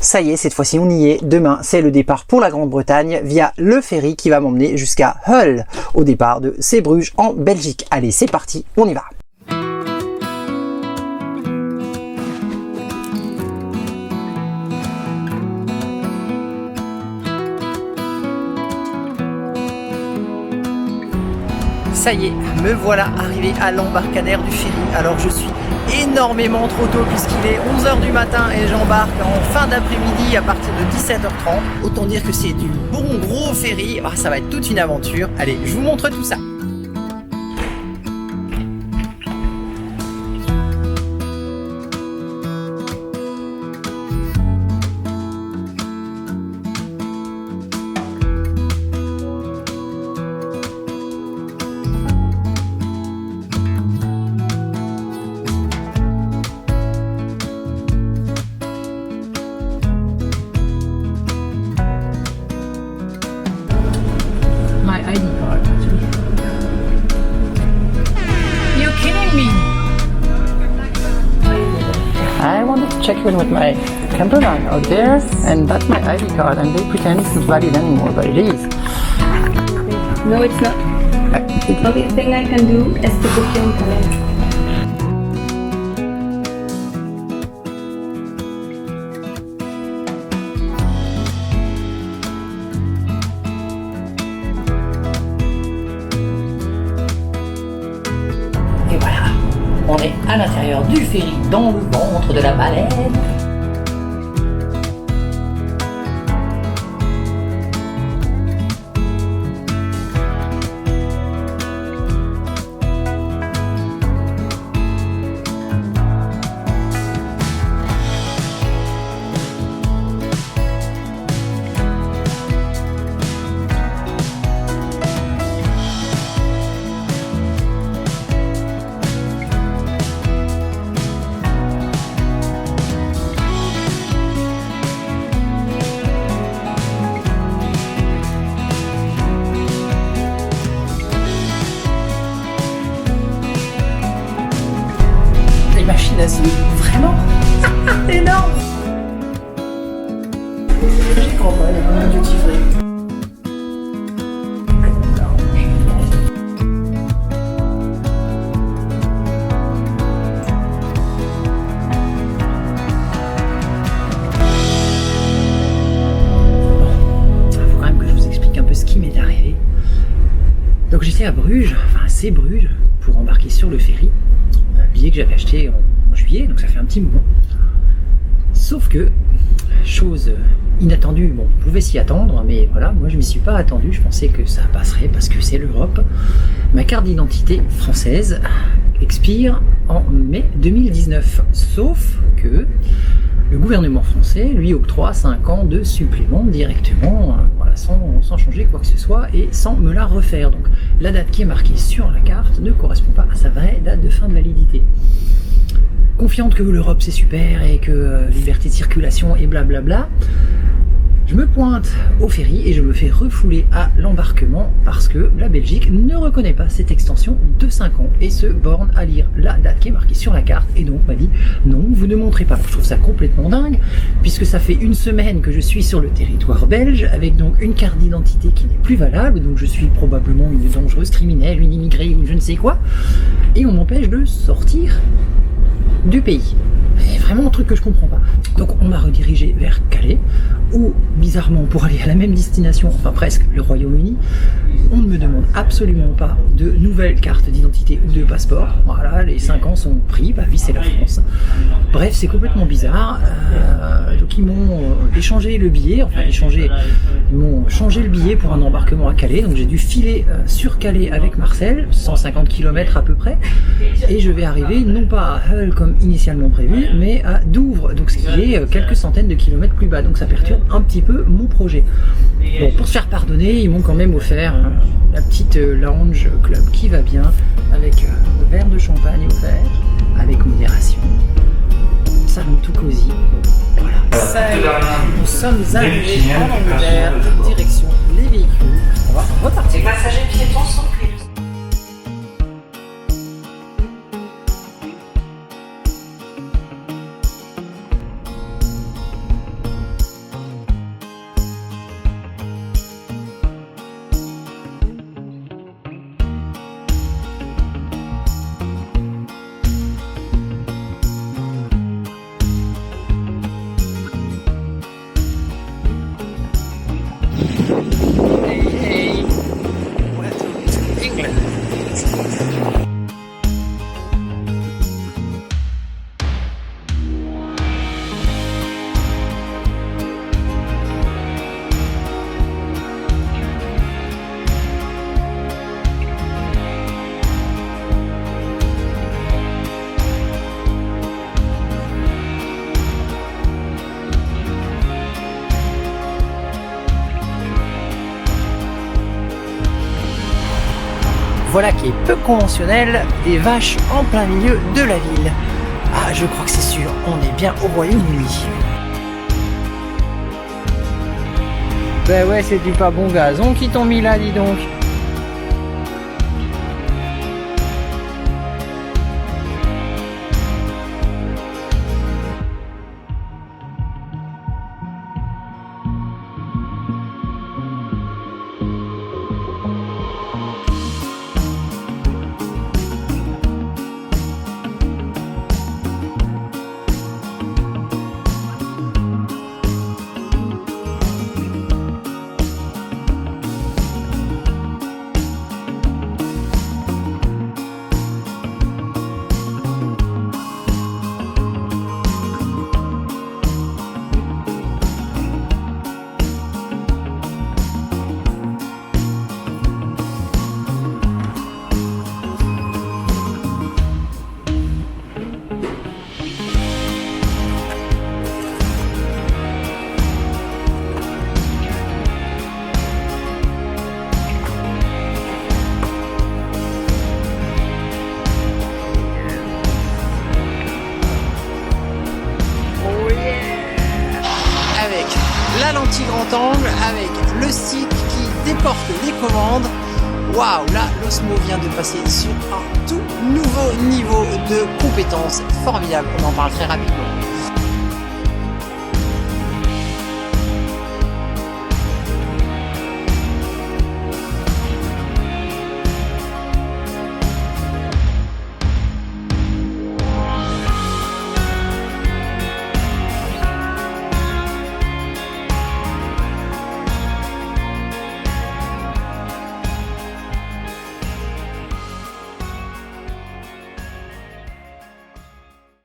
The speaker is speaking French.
Ça y est, cette fois-ci on y est. Demain, c'est le départ pour la Grande-Bretagne via le ferry qui va m'emmener jusqu'à Hull, au départ de Zeebrugge en Belgique. Allez, c'est parti, on y va. Ça y est, me voilà arrivé à l'embarcadère du ferry. Alors je suis énormément trop tôt puisqu'il est 11h du matin et j'embarque en fin d'après-midi à partir de 17h30. Autant dire que c'est du bon gros ferry. Ah, ça va être toute une aventure. Allez, je vous montre tout ça. I wanted to check in with my campervan out there, and that's my ID card, and they pretend it's not valid anymore, but it is. No, it's not. The only thing I can do is to book you in Calais. Et voilà, on est à l'intérieur du ferry, dans le ventre de la baleine. Machine à sous, vraiment énorme. J'y crois pas, il y a du petit free. Faut quand même que je vous explique un peu ce qui m'est arrivé. Donc j'étais à Bruges, enfin c'est Bruges, pour embarquer sur le ferry. Un billet que j'avais acheté en juillet, donc ça fait un petit moment. Sauf que, chose inattendue, bon, on pouvait s'y attendre, mais voilà, moi je m'y suis pas attendu, je pensais que ça passerait parce que c'est l'Europe. Ma carte d'identité française expire en mai 2019, sauf que le gouvernement français lui octroie 5 ans de supplément directement, voilà, sans changer quoi que ce soit et sans me la refaire. Donc la date qui est marquée sur la carte ne correspond pas à sa vraie date de fin de validité. Confiante que l'Europe c'est super et que liberté de circulation et blablabla, je me pointe au ferry et je me fais refouler à l'embarquement parce que la Belgique ne reconnaît pas cette extension de 5 ans et se borne à lire la date qui est marquée sur la carte et donc m'a dit non, vous ne montrez pas. Je trouve ça complètement dingue puisque ça fait une semaine que je suis sur le territoire belge avec donc une carte d'identité qui n'est plus valable, donc je suis probablement une dangereuse criminelle, une immigrée ou je ne sais quoi, et on m'empêche de sortir du pays. C'est vraiment un truc que je comprends pas. Donc on m'a redirigé vers Calais, où bizarrement pour aller à la même destination, enfin presque, le Royaume-Uni, on ne me demande absolument pas de nouvelle carte d'identité ou de passeport. Voilà, les 5 ans sont pris, bah oui c'est la France. Bref, c'est complètement bizarre. Donc ils m'ont échangé le billet, ils m'ont changé le billet pour un embarquement à Calais. Donc j'ai dû filer sur Calais avec Marcel, 150 km à peu près, et je vais arriver non pas à Hull comme initialement prévu, mais à Douvres, donc ce qui est quelques centaines de kilomètres plus bas. Donc ça perturbe un petit peu mon projet. Bon, pour se faire pardonner, ils m'ont quand même offert la petite lounge club qui va bien, avec le verre de champagne offert, avec modération. Salon tout cosy. Voilà. Ça y est, nous sommes arrivés en Angleterre, direction les véhicules. On va repartir. Les passagers piétons sont pris. voilà qui est peu conventionnel, des vaches en plein milieu de la ville. Ah, je crois que c'est sûr, on est bien au Royaume-Uni. Ben ouais, c'est du pas bon gazon qui t'ont mis là, dis donc. La lentille grand angle avec le stick qui déporte les commandes. Waouh, là l'Osmo vient de passer sur un tout nouveau niveau de compétences formidable. On en parle très rapidement.